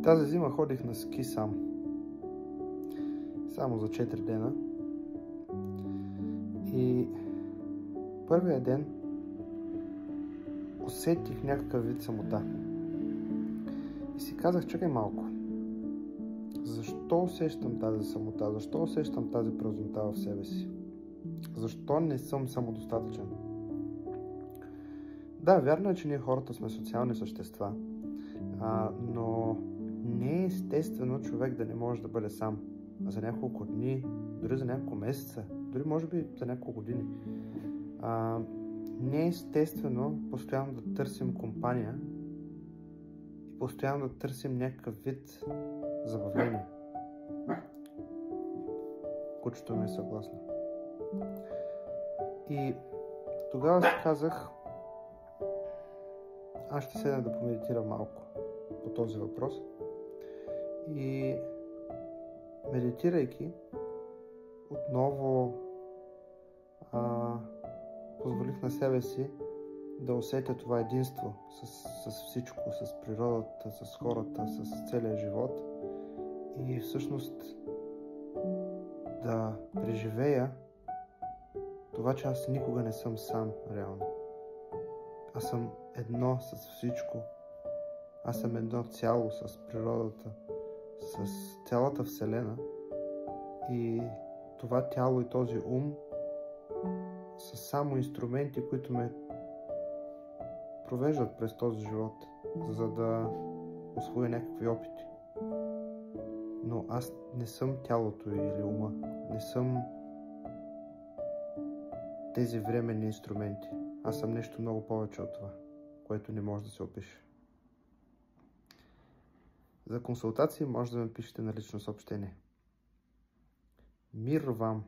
Тази зима ходих на ски сам. Само за 4 дена. И първия ден усетих някакъв вид самота. И си казах, чакай малко. Защо усещам тази самота? Защо усещам тази празнота в себе си? Защо не съм самодостатъчен? Да, вярно е, че ние хората сме социални същества, но не е естествено човек да не може да бъде сам за няколко дни, дори за няколко месеца, дори може би за няколко години. Не е естествено постоянно да търсим компания и постоянно да търсим някакъв вид забавление. Кучето ми е съгласно. И тогава си казах, аз ще седна да помедитирам малко по този въпрос. И медитирайки, отново позволих на себе си да усетя това единство с всичко, с природата, с хората, с целия живот. И всъщност да преживея това, че аз никога не съм сам, реално. Аз съм едно с всичко. Аз съм едно цяло с природата, с цялата Вселена. И това тяло и този ум са само инструменти, които ме провеждат през този живот, за да усвоя някакви опити. Но аз не съм тялото или ума. Не съм тези временни инструменти. Аз съм нещо много повече от това, което не може да се опише. За консултации може да ме пишете на лично съобщение. Мир вам!